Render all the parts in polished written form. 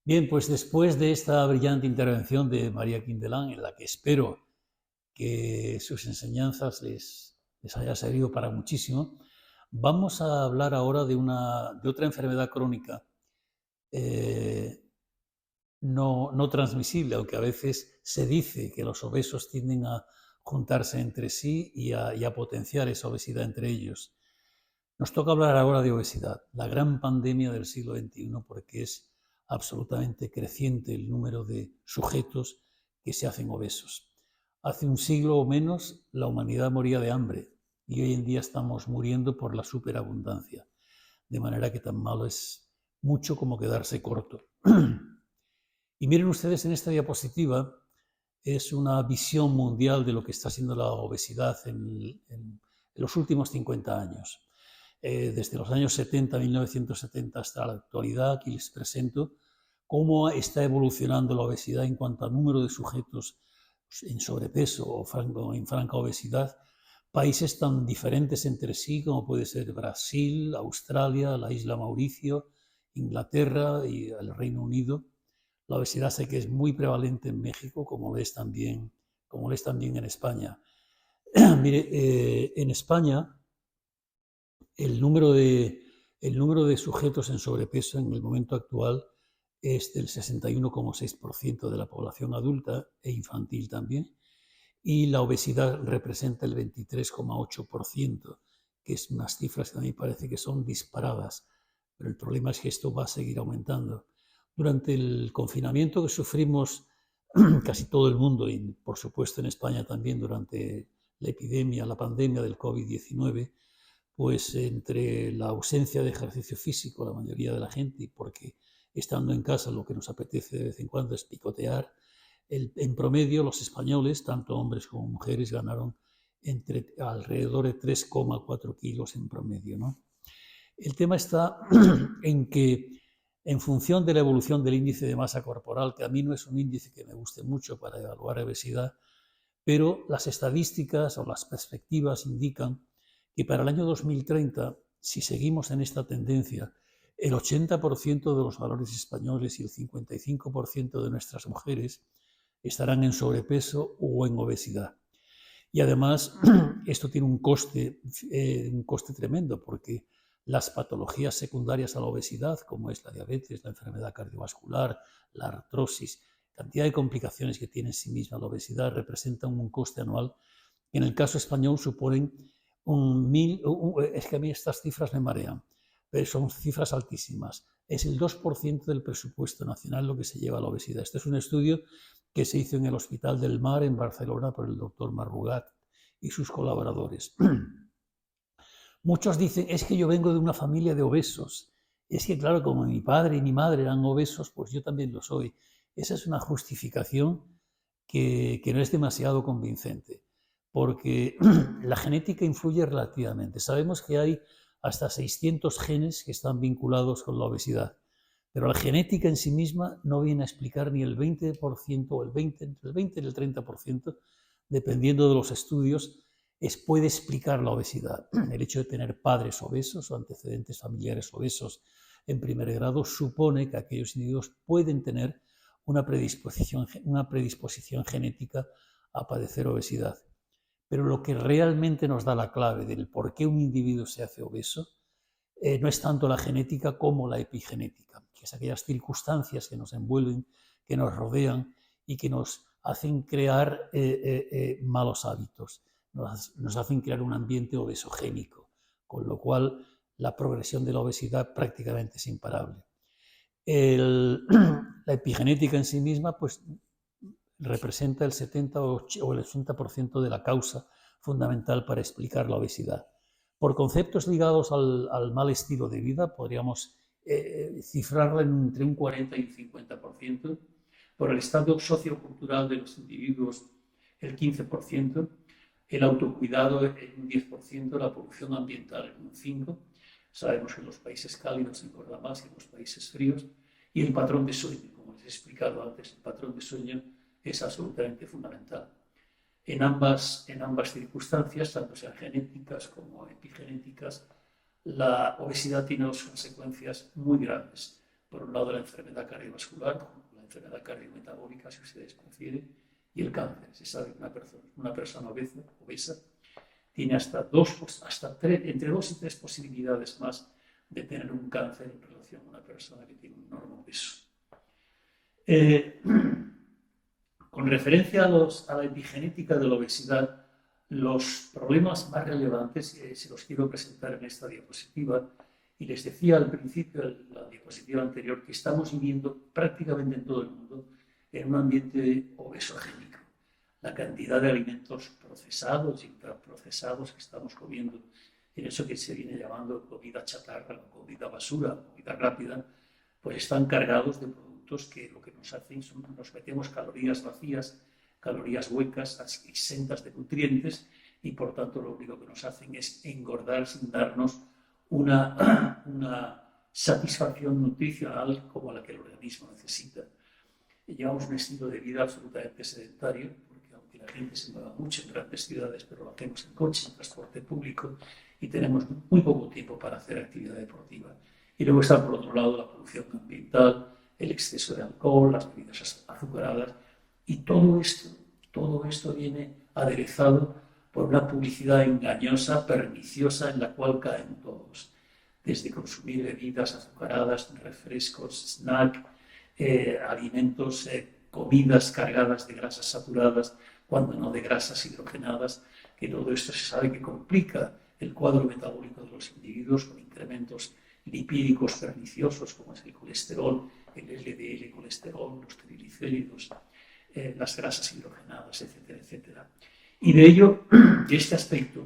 Bien, pues después de esta brillante intervención de María Quindelán, en la que espero que sus enseñanzas les haya servido para muchísimo, vamos a hablar ahora de otra enfermedad crónica eh, no transmisible, aunque a veces se dice que los obesos tienden a juntarse entre sí y a potenciar esa obesidad entre ellos. Nos toca hablar ahora de obesidad, la gran pandemia del siglo XXI, porque es absolutamente creciente el número de sujetos que se hacen obesos. Hace un siglo o menos la humanidad moría de hambre y hoy en día estamos muriendo por la superabundancia, de manera que tan malo es mucho como quedarse corto. Y miren ustedes, en esta diapositiva es una visión mundial de lo que está siendo la obesidad en los últimos 50 años. Desde los años 70, 1970 hasta la actualidad, aquí les presento cómo está evolucionando la obesidad en cuanto al número de sujetos en sobrepeso o en franca obesidad, países tan diferentes entre sí como puede ser Brasil, Australia, la isla Mauricio, Inglaterra y el Reino Unido. La obesidad sé que es muy prevalente en México, como lo es también en España. Mire, en España el número de sujetos en sobrepeso en el momento actual es del 61,6% de la población adulta e infantil también, y la obesidad representa el 23,8%, que es unas cifras que a mí me parece que son disparadas, pero el problema es que esto va a seguir aumentando. Durante el confinamiento que sufrimos casi todo el mundo, y por supuesto en España también durante la pandemia del COVID-19, pues entre la ausencia de ejercicio físico, la mayoría de la gente, y porque estando en casa lo que nos apetece de vez en cuando es picotear, en promedio los españoles, tanto hombres como mujeres, ganaron alrededor de 3,4 kilos en promedio, ¿no? El tema está en que, en función de la evolución del índice de masa corporal, que a mí no es un índice que me guste mucho para evaluar obesidad, pero las estadísticas o las perspectivas indican que para el año 2030, si seguimos en esta tendencia, el 80% de los valores españoles y el 55% de nuestras mujeres estarán en sobrepeso o en obesidad. Y además, esto tiene un coste tremendo, porque las patologías secundarias a la obesidad, como es la diabetes, la enfermedad cardiovascular, la artrosis, cantidad de complicaciones que tiene en sí misma la obesidad, representan un coste anual que en el caso español suponen es que a mí estas cifras me marean, pero son cifras altísimas. Es el 2% del presupuesto nacional lo que se lleva a la obesidad. Este es un estudio que se hizo en el Hospital del Mar en Barcelona por el doctor Marrugat y sus colaboradores. Muchos dicen, es que yo vengo de una familia de obesos. Es que, claro, como mi padre y mi madre eran obesos, pues yo también lo soy. Esa es una justificación que no es demasiado convincente, porque la genética influye relativamente. Sabemos que hay hasta 600 genes que están vinculados con la obesidad, pero la genética en sí misma no viene a explicar ni el 20% o entre el 20 y el 30%, dependiendo de los estudios, puede explicar la obesidad. El hecho de tener padres obesos o antecedentes familiares obesos en primer grado supone que aquellos individuos pueden tener una predisposición genética a padecer obesidad. Pero lo que realmente nos da la clave del por qué un individuo se hace obeso no es tanto la genética como la epigenética, que es aquellas circunstancias que nos envuelven, que nos rodean y que nos hacen crear malos hábitos, nos hacen crear un ambiente obesogénico, con lo cual la progresión de la obesidad prácticamente es imparable. La epigenética en sí misma pues, representa el 70 o el 80% de la causa fundamental para explicar la obesidad. Por conceptos ligados al mal estilo de vida, podríamos cifrarla entre un 40 y un 50%, por el estado sociocultural de los individuos el 15%, el autocuidado en un 10%, la polución ambiental en un 5%, sabemos que en los países cálidos se engorda más que en los países fríos, y el patrón de sueño, como les he explicado antes, el patrón de sueño es absolutamente fundamental. En ambas circunstancias, tanto sean genéticas como epigenéticas, la obesidad tiene dos consecuencias muy graves. Por un lado, la enfermedad cardiovascular, la enfermedad cardiometabólica, si ustedes prefieren, y el cáncer. Se sabe que una persona obesa tiene entre 2 y 3 posibilidades más de tener un cáncer en relación a una persona que tiene un enorme peso. Con referencia a la epigenética de la obesidad, los problemas más relevantes se los quiero presentar en esta diapositiva. Y les decía al principio de la diapositiva anterior que estamos viviendo prácticamente en todo el mundo en un ambiente obesogénico. La cantidad de alimentos procesados y ultraprocesados que estamos comiendo, en eso que se viene llamando comida chatarra, comida basura, comida rápida, pues están cargados de productos que lo que nos hacen son nos metemos calorías vacías, calorías huecas, exentas de nutrientes, y por tanto lo único que nos hacen es engordar sin darnos una satisfacción nutricional como la que el organismo necesita. Llevamos un estilo de vida absolutamente sedentario, porque aunque la gente se mueva mucho en grandes ciudades, pero lo hacemos en coche, en transporte público, y tenemos muy poco tiempo para hacer actividad deportiva. Y luego está, por otro lado, la polución ambiental, el exceso de alcohol, las bebidas azucaradas, y todo esto viene aderezado por una publicidad engañosa, perniciosa, en la cual caen todos. Desde consumir bebidas azucaradas, refrescos, snack, alimentos, comidas cargadas de grasas saturadas, cuando no de grasas hidrogenadas, que todo esto se sabe que complica el cuadro metabólico de los individuos con incrementos lipídicos perniciosos, como es el colesterol, el LDL colesterol, los triglicéridos, las grasas hidrogenadas, etcétera, etcétera. Y de ello, de este aspecto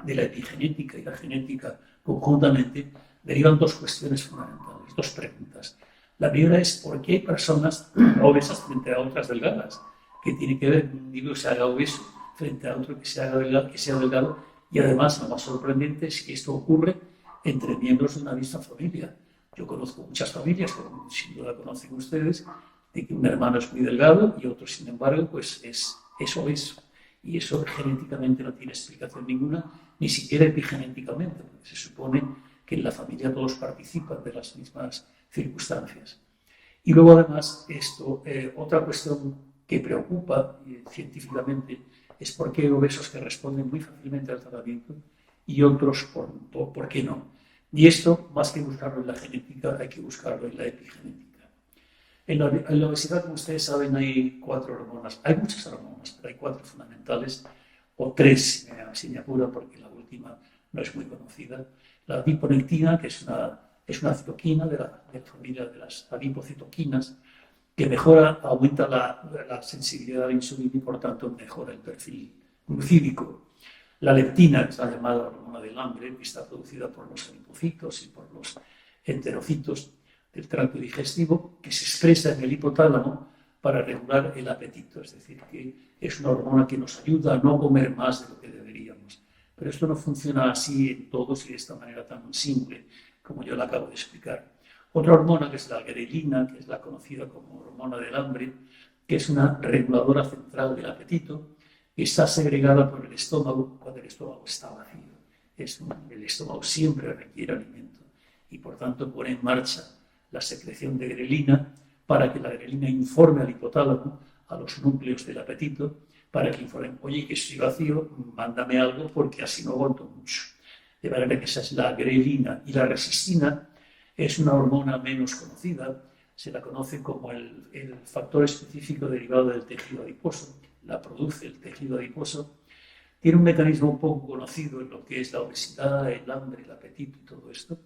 de la epigenética y la genética conjuntamente, derivan 2 cuestiones fundamentales, 2 preguntas. La primera es ¿por qué hay personas obesas frente a otras delgadas? ¿Qué tiene que ver un individuo que se haga obeso frente a otro que sea delgado? Y además, lo más sorprendente es que esto ocurre entre miembros de una misma familia. Yo conozco muchas familias, como sin duda conocen ustedes, de que un hermano es muy delgado y otro, sin embargo, pues es obeso. Y eso genéticamente no tiene explicación ninguna, ni siquiera epigenéticamente, porque se supone que en la familia todos participan de las mismas circunstancias. Y luego, además, otra cuestión que preocupa científicamente es por qué hay obesos que responden muy fácilmente al tratamiento y otros por qué no. Y esto, más que buscarlo en la genética, hay que buscarlo en la epigenética. En la obesidad, como ustedes saben, hay 4 hormonas. Hay muchas hormonas, pero hay 4 fundamentales, o 3, si me apuro, porque la última no es muy conocida. La adiponectina, que es una citoquina de la familia de las adipocitoquinas, que aumenta la sensibilidad a la insulina y, por tanto, mejora el perfil glucídico. La leptina, que es la llamada hormona del hambre, que está producida por los adipocitos y por los enterocitos del tracto digestivo, que se expresa en el hipotálamo para regular el apetito. Es decir, que es una hormona que nos ayuda a no comer más de lo que deberíamos. Pero esto no funciona así en todos y de esta manera tan simple como yo la acabo de explicar. Otra hormona, que es la grelina, que es la conocida como hormona del hambre, que es una reguladora central del apetito, que está segregada por el estómago cuando el estómago está vacío. El estómago siempre requiere alimento y, por tanto, pone en marcha la secreción de grelina para que la grelina informe al hipotálamo, a los núcleos del apetito, para que informen, oye, que estoy vacío, mándame algo porque así no aguanto mucho. De manera que esa es la grelina. Y la resistina es una hormona menos conocida, se la conoce como el factor específico derivado del tejido adiposo, la produce el tejido adiposo, tiene un mecanismo un poco conocido en lo que es la obesidad, el hambre, el apetito y todo esto.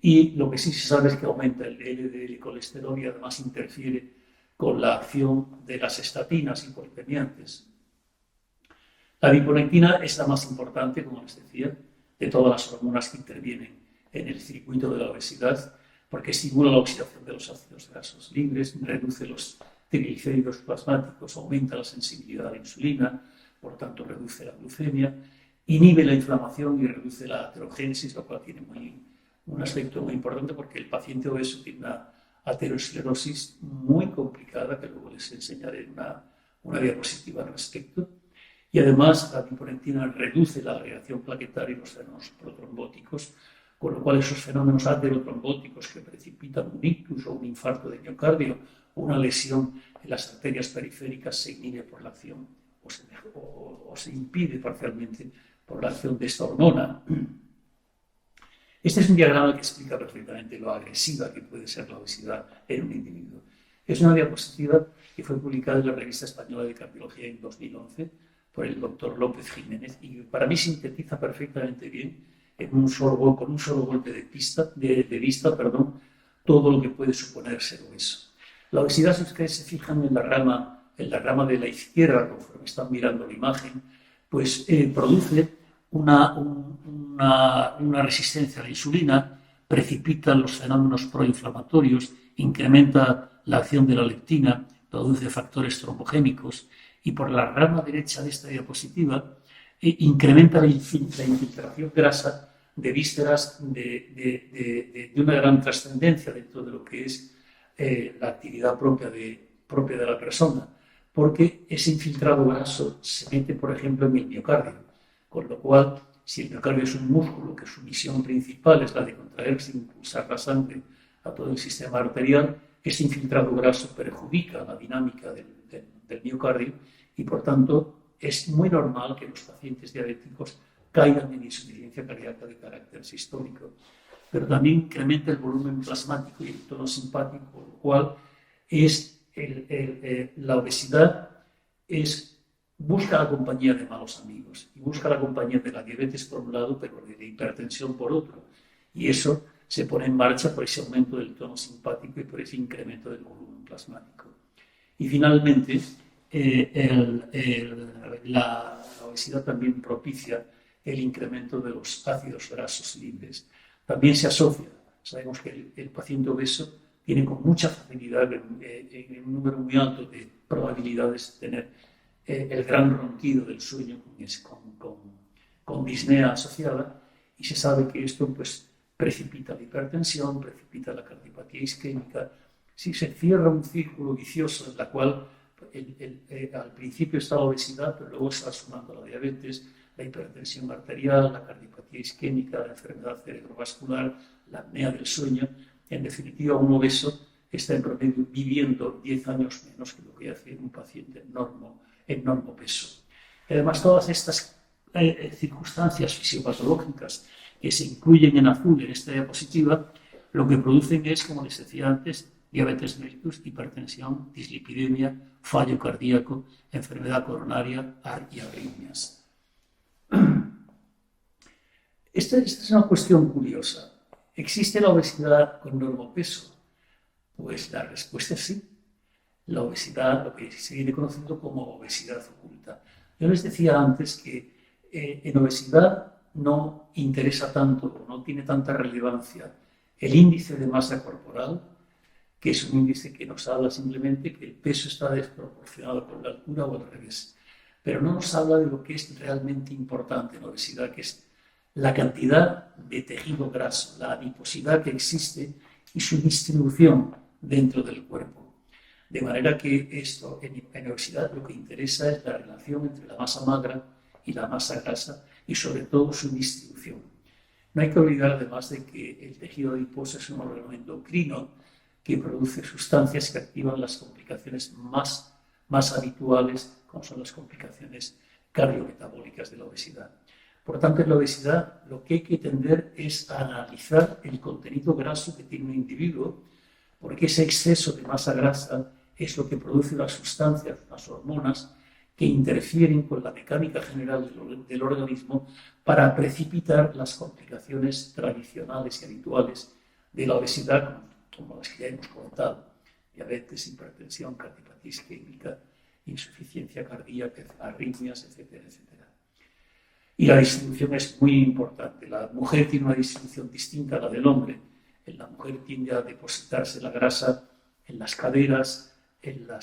Y lo que sí se sabe es que aumenta el LDL colesterol y además interfiere con la acción de las estatinas hipolipemiantes. La adiponectina es la más importante, como les decía, de todas las hormonas que intervienen en el circuito de la obesidad, porque estimula la oxidación de los ácidos grasos libres, reduce los triglicéridos plasmáticos, aumenta la sensibilidad a la insulina, por tanto reduce la glucemia, inhibe la inflamación y reduce la aterogénesis, lo cual tiene un aspecto muy importante porque el paciente obeso tiene una aterosclerosis muy complicada, que luego les enseñaré en una diapositiva al respecto. Y además la adiponectina reduce la agregación plaquetaria y los fenómenos protrombóticos, con lo cual esos fenómenos aterotrombóticos que precipitan un ictus o un infarto de miocardio o una lesión en las arterias periféricas se inhibe por la acción o se impide parcialmente por la acción de esta hormona. Este es un diagrama que explica perfectamente lo agresiva que puede ser la obesidad en un individuo. Es una diapositiva que fue publicada en la Revista Española de Cardiología en 2011 por el doctor López Jiménez y para mí sintetiza perfectamente bien con un solo golpe de vista, todo lo que puede suponer ser obeso. La obesidad, si ustedes se fijan en la rama de la izquierda, conforme están mirando la imagen, pues produce una resistencia a la insulina, precipita los fenómenos proinflamatorios, incrementa la acción de la leptina, produce factores trombogénicos y por la rama derecha de esta diapositiva incrementa la infiltración grasa de vísceras de una gran trascendencia dentro de lo que es la actividad propia de la persona, porque ese infiltrado graso se mete, por ejemplo, en el miocardio, con lo cual, si el miocardio es un músculo que su misión principal es la de contraerse e impulsar la sangre a todo el sistema arterial, ese infiltrado graso perjudica la dinámica del miocardio y, por tanto, es muy normal que los pacientes diabéticos caigan en insuficiencia cardíaca de carácter sistólico. Pero también incrementa el volumen plasmático y el tono simpático, con lo cual la obesidad busca la compañía de malos amigos y busca la compañía de la diabetes por un lado, pero de la hipertensión por otro. Y eso se pone en marcha por ese aumento del tono simpático y por ese incremento del volumen plasmático. Y finalmente, la obesidad también propicia el incremento de los ácidos grasos libres. También se asocia, sabemos que el paciente obeso tiene con mucha facilidad, en un número muy alto de probabilidades de tener el gran ronquido del sueño con disnea asociada, y se sabe que esto pues precipita la hipertensión, precipita la cardiopatía isquémica. Si se cierra un círculo vicioso en la cual al principio está la obesidad, pero luego está sumando la diabetes, la hipertensión arterial, la cardiopatía isquémica, la enfermedad cerebrovascular, la apnea del sueño. En definitiva, un obeso está en promedio viviendo 10 años menos que lo que hace un paciente en normo peso. Y además, todas estas circunstancias fisiopatológicas que se incluyen en azul en esta diapositiva, lo que producen es, como les decía antes, diabetes mellitus, hipertensión, dislipidemia, fallo cardíaco, enfermedad coronaria y arritmias. Esta es una cuestión curiosa. ¿Existe la obesidad con normopeso? Pues la respuesta es sí. La obesidad, lo que se viene conociendo como obesidad oculta. Yo les decía antes que en obesidad no interesa tanto, no tiene tanta relevancia el índice de masa corporal, que es un índice que nos habla simplemente que el peso está desproporcionado con la altura o al revés. Pero no nos habla de lo que es realmente importante en la obesidad, que es la cantidad de tejido graso, la adiposidad que existe y su distribución dentro del cuerpo. De manera que esto, en obesidad, lo que interesa es la relación entre la masa magra y la masa grasa y sobre todo su distribución. No hay que olvidar además de que el tejido adiposo es un órgano endocrino que produce sustancias que activan las complicaciones más habituales, como son las complicaciones cardiometabólicas de la obesidad. Por tanto, en la obesidad lo que hay que tender es a analizar el contenido graso que tiene un individuo, porque ese exceso de masa grasa es lo que produce las sustancias, las hormonas, que interfieren con la mecánica general del organismo para precipitar las complicaciones tradicionales y habituales de la obesidad, como las que ya hemos comentado: diabetes, hipertensión, cardiopatía isquémica, insuficiencia cardíaca, arritmias, etcétera, etcétera. Y la distribución es muy importante. La mujer tiene una distribución distinta a la del hombre. En la mujer tiende a depositarse la grasa en las caderas, en la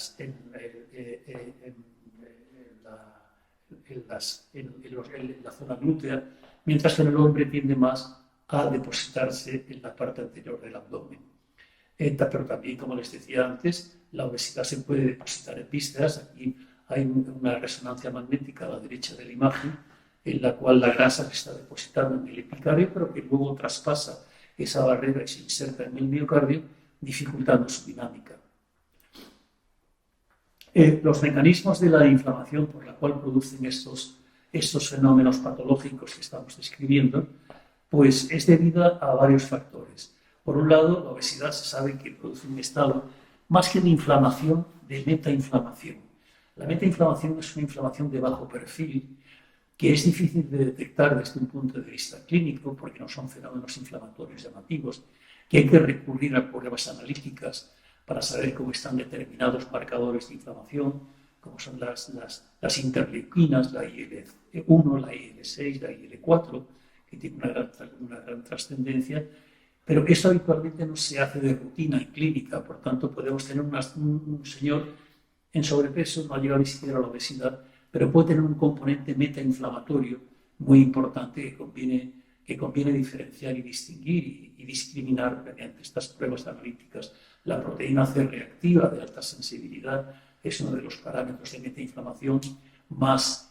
zona glútea, mientras que en el hombre tiende más a depositarse en la parte anterior del abdomen. Pero también, como les decía antes, la obesidad se puede depositar en vísceras. Aquí hay una resonancia magnética a la derecha de la imagen, en la cual la grasa se está depositando en el epicardio, pero que luego traspasa esa barrera y se inserta en el miocardio, dificultando su dinámica. Los mecanismos de la inflamación por la cual producen estos fenómenos patológicos que estamos describiendo, pues es debida a varios factores. Por un lado, la obesidad se sabe que produce un estado más que de inflamación, de metainflamación. La metainflamación es una inflamación de bajo perfil que es difícil de detectar desde un punto de vista clínico porque no son fenómenos inflamatorios llamativos, que hay que recurrir a pruebas analíticas para saber cómo están determinados marcadores de inflamación, como son las interleuquinas, la IL-1, la IL-6, la IL-4, que tiene una gran trascendencia, pero eso habitualmente no se hace de rutina en clínica, por tanto podemos tener un señor en sobrepeso, no ha llegado ni siquiera a la obesidad, pero puede tener un componente metainflamatorio muy importante que conviene diferenciar y distinguir y discriminar mediante estas pruebas analíticas. La proteína C reactiva de alta sensibilidad es uno de los parámetros de metainflamación más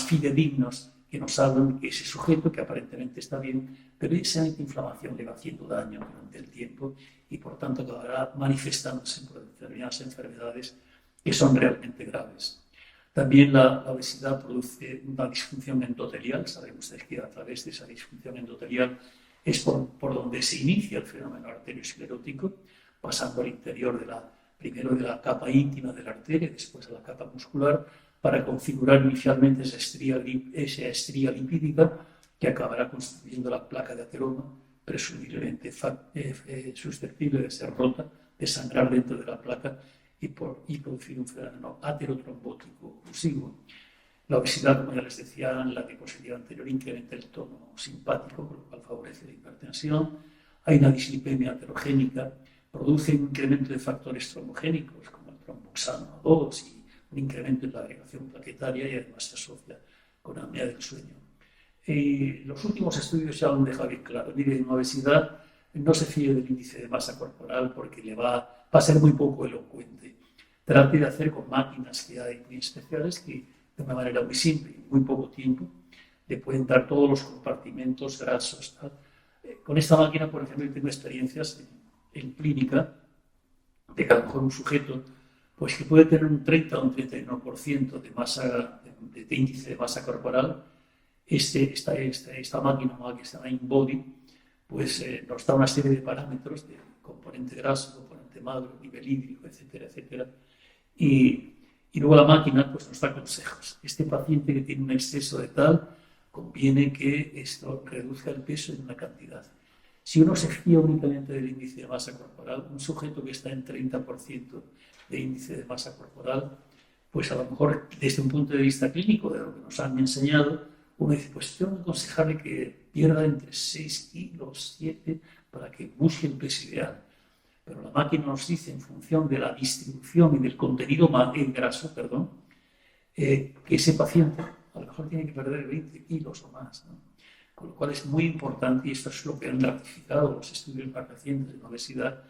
fidedignos que nos hablan que ese sujeto, que aparentemente está bien, pero esa metainflamación le va haciendo daño durante el tiempo y por tanto acabará manifestándose por determinadas enfermedades que son realmente graves. También la obesidad produce una disfunción endotelial. Saben ustedes que a través de esa disfunción endotelial es por donde se inicia el fenómeno arteriosclerótico, pasando al interior primero de la capa íntima de la arteria, después a la capa muscular, para configurar inicialmente esa estría lipídica que acabará constituyendo la placa de ateroma, presumiblemente susceptible de ser rota, de sangrar dentro de la placa y producir un fenómeno aterotrombótico oclusivo. La obesidad, como ya les decía en la diapositiva anterior, incrementa el tono simpático, con lo cual favorece la hipertensión. Hay una dislipemia aterogénica, produce un incremento de factores trombogénicos, como el tromboxano 2 y un incremento en la agregación plaquetaria y además se asocia con apnea del sueño. Los últimos estudios ya lo han dejado bien claro. Miren, obesidad no se fíe del índice de masa corporal porque le va a ser muy poco elocuente. Trate de hacer con máquinas que hay muy especiales que de una manera muy simple, en muy poco tiempo, le pueden dar todos los compartimentos grasos. Con esta máquina, por ejemplo, yo tengo experiencias en clínica de que a lo mejor un sujeto pues que puede tener un 30 o un 31% de índice de masa corporal. Esta máquina que se llama InBody pues nos da una serie de parámetros de componente graso, componente magro, nivel hídrico, etcétera, etcétera. Y luego la máquina pues, nos da consejos. Este paciente que tiene un exceso de tal, conviene que esto reduzca el peso en una cantidad. Si uno se fía únicamente del índice de masa corporal, un sujeto que está en 30% de índice de masa corporal, pues a lo mejor desde un punto de vista clínico, de lo que nos han enseñado, uno dice, pues tengo que aconsejarle que pierda entre 6 kilos, 7, para que busque el peso ideal. Pero la máquina nos dice, en función de la distribución y del contenido graso, que ese paciente a lo mejor tiene que perder 20 kilos o más, ¿no? Con lo cual es muy importante, y esto es lo que han ratificado los estudios para pacientes de obesidad,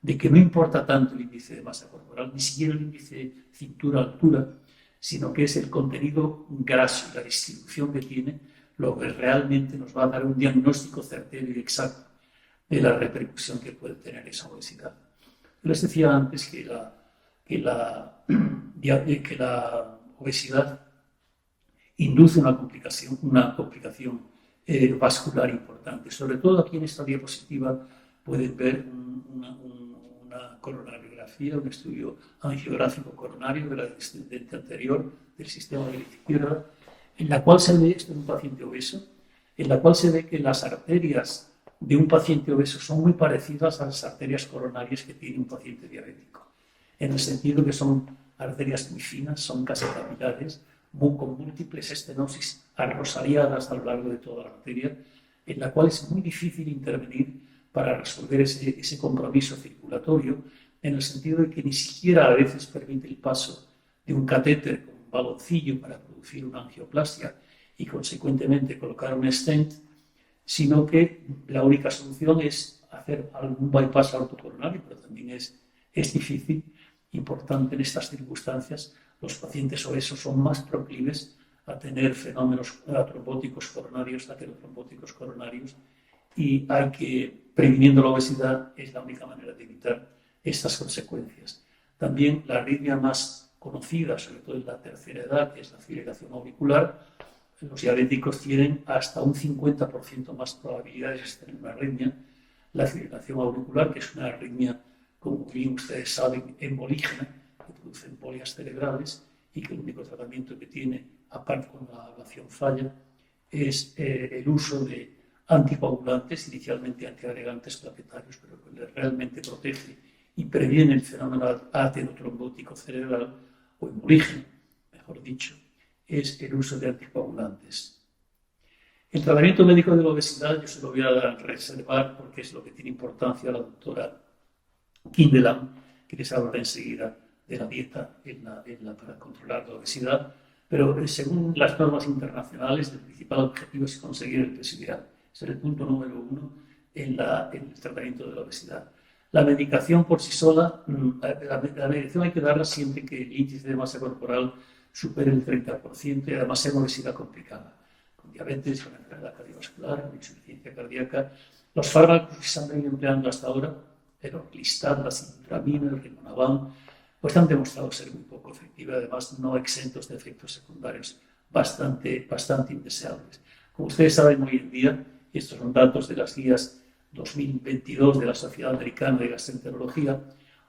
de que no importa tanto el índice de masa corporal, ni siquiera el índice cintura-altura, sino que es el contenido graso y la distribución que tiene lo que realmente nos va a dar un diagnóstico certero y exacto de la repercusión que puede tener esa obesidad. Yo les decía antes que la obesidad induce una complicación vascular importante. Sobre todo aquí en esta diapositiva pueden ver una coronariografía, un estudio angiográfico coronario de la descendente anterior del sistema de la izquierda, en la cual se ve, esto es un paciente obeso, en la cual se ve que las arterias de un paciente obeso son muy parecidas a las arterias coronarias que tiene un paciente diabético, en el sentido que son arterias muy finas, son casi capilares, con múltiples estenosis arrosariadas a lo largo de toda la arteria, en la cual es muy difícil intervenir para resolver ese compromiso circulatorio, en el sentido de que ni siquiera a veces permite el paso de un catéter con un baloncillo para producir una angioplastia y consecuentemente colocar un stent, sino que la única solución es hacer algún bypass aortocoronario, pero también es difícil y por tanto en estas circunstancias los pacientes obesos son más proclives a tener fenómenos trombóticos coronarios, aterotrombóticos coronarios, y hay que, previniendo la obesidad, es la única manera de evitar estas consecuencias. También la arritmia más conocida, sobre todo en la tercera edad, que es la fibrilación auricular, los diabéticos tienen hasta un 50% más probabilidades de tener una arritmia. La fibrilación auricular, que es una arritmia, como bien ustedes saben, embolígena, que produce embolias cerebrales y que el único tratamiento que tiene, aparte cuando la ablación falla, es el uso de anticoagulantes, inicialmente antiagregantes plaquetarios, pero que realmente protege y previene el fenómeno aterotrombótico cerebral o embolígeno, mejor dicho, es el uso de anticoagulantes. El tratamiento médico de la obesidad yo se lo voy a reservar porque es lo que tiene importancia la doctora Kindelan, que les hablará enseguida de la dieta para controlar la obesidad, pero según las normas internacionales, el principal objetivo es conseguir el peso ideal. Ese es el punto número 1 en el tratamiento de la obesidad. La medicación por sí sola, la medicación hay que darla siempre que el índice de masa corporal supere el 30% y además sea una obesidad complicada, con diabetes, con enfermedad cardiovascular, con insuficiencia cardíaca. Los fármacos que se han venido empleando hasta ahora, el orlistat, la sibutramina, el rimonabant, pues han demostrado ser muy poco efectivos, además no exentos de efectos secundarios bastante indeseables. Como ustedes saben hoy en día, y estos son datos de las guías 2022 de la Sociedad Americana de Gastroenterología,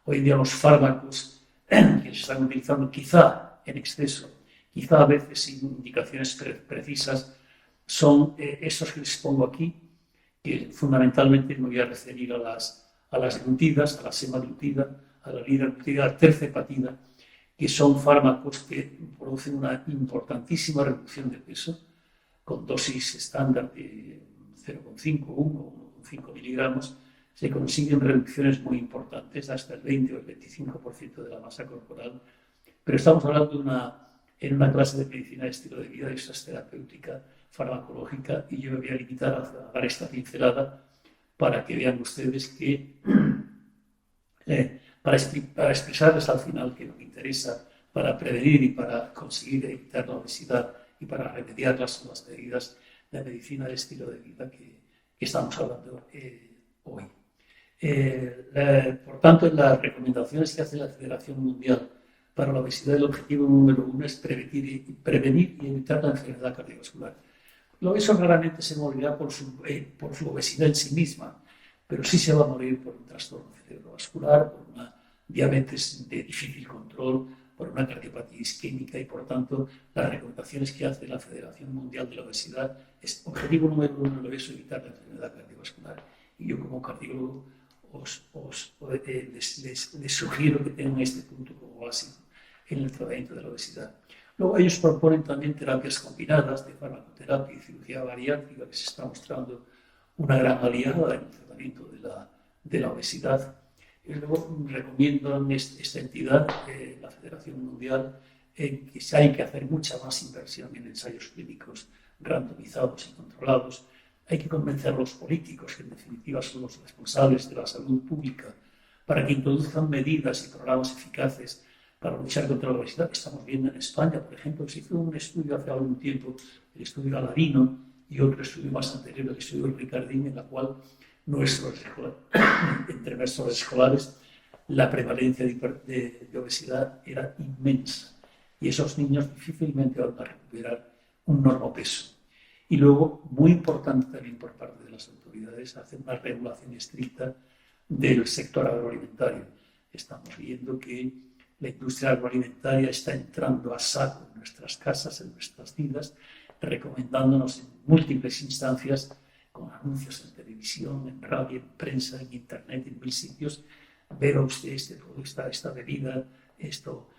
hoy en día los fármacos que se están utilizando quizá en exceso, quizá a veces sin indicaciones precisas, son estos que les pongo aquí, que fundamentalmente me voy a referir a las glutidas, a la semaglutida, a la liraglutida, a la tercepatida, que son fármacos que producen una importantísima reducción de peso, con dosis estándar de 0,5, 1, 1,5 miligramos, se consiguen reducciones muy importantes, hasta el 20 o el 25% de la masa corporal. Pero estamos hablando en una clase de medicina de estilo de vida, de esta terapéutica, farmacológica, y yo me voy a limitar a dar esta pincelada para que vean ustedes que, para expresarles al final que lo que interesa para prevenir y para conseguir evitar la obesidad y para remediarlas son las medidas de medicina de estilo de vida que estamos hablando hoy. Por tanto, en las recomendaciones que hace la Federación Mundial para la Obesidad, el objetivo número 1 es prevenir y evitar la enfermedad cardiovascular. Lo obeso raramente se morirá por su obesidad en sí misma, pero sí se va a morir por un trastorno cerebrovascular, por una diabetes de difícil control, por una cardiopatía isquémica y, por tanto, las recomendaciones que hace la Federación Mundial de la Obesidad es objetivo número 1 del obeso, evitar la enfermedad cardiovascular. Y yo, como cardiólogo, les sugiero que tengan este punto como básico en el tratamiento de la obesidad. Luego ellos proponen también terapias combinadas de farmacoterapia y cirugía bariátrica, que se está mostrando una gran aliada en el tratamiento de la obesidad. Y luego recomiendan esta entidad, la Federación Mundial, que hay que hacer mucha más inversión en ensayos clínicos randomizados y controlados. Hay que convencer a los políticos, que en definitiva son los responsables de la salud pública, para que introduzcan medidas y programas eficaces para luchar contra la obesidad. Estamos viendo en España, por ejemplo, se hizo un estudio hace algún tiempo, el estudio Aladino, y otro estudio más anterior, el estudio del Ricardín, en la cual entre nuestros escolares la prevalencia de obesidad era inmensa. Y esos niños difícilmente van a recuperar un normopeso. Y luego, muy importante también por parte de las autoridades, hacer una regulación estricta del sector agroalimentario. Estamos viendo que la industria agroalimentaria está entrando a saco en nuestras casas, en nuestras vidas, recomendándonos en múltiples instancias, con anuncios en televisión, en radio, en prensa, en internet, en mil sitios, beba usted este producto, esta bebida, esto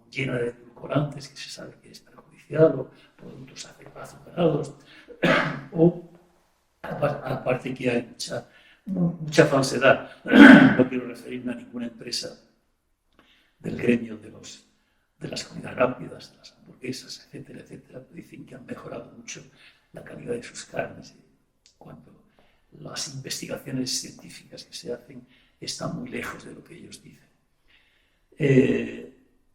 llena de edulcorantes que se sabe que es perjudicial, o productos azucarados, o aparte que hay mucha falsedad. No quiero referirme a ninguna empresa del gremio de las comidas rápidas, de las hamburguesas, etcétera, etcétera, que dicen que han mejorado mucho la calidad de sus carnes, cuando las investigaciones científicas que se hacen están muy lejos de lo que ellos dicen.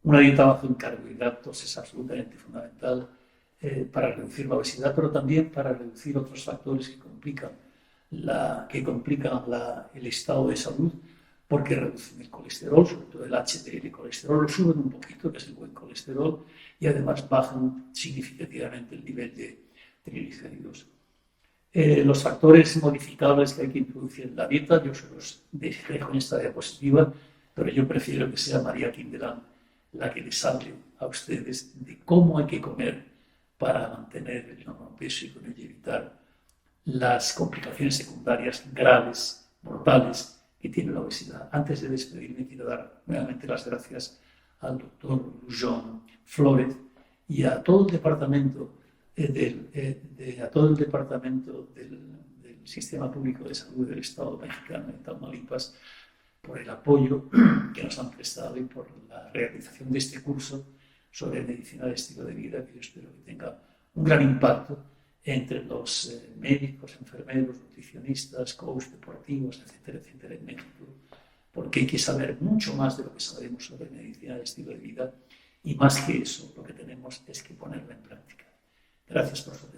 Una dieta baja en carbohidratos es absolutamente fundamental para reducir la obesidad, pero también para reducir otros factores que complican el estado de salud, porque reducen el colesterol, sobre todo el HDL colesterol, lo suben un poquito, que es el buen colesterol, y además bajan significativamente el nivel de triglicéridos. Los factores modificables que hay que introducir en la dieta, yo se los dejo en esta diapositiva, pero yo prefiero que sea María Quindelán la que les hable a ustedes de cómo hay que comer para mantener el normopeso y con ello evitar las complicaciones secundarias graves, mortales, que tiene la obesidad. Antes de despedirme, quiero dar nuevamente las gracias al doctor Jean Flores y a todo el departamento del Sistema Público de Salud del Estado mexicano de Tamaulipas por el apoyo que nos han prestado y por la realización de este curso sobre medicina de estilo de vida, que yo espero que tenga un gran impacto entre los médicos, enfermeros, nutricionistas, coaches deportivos, etcétera, etcétera, en México, porque hay que saber mucho más de lo que sabemos sobre medicina de estilo de vida y más que eso, lo que tenemos es que ponerlo en práctica. Gracias por su atención.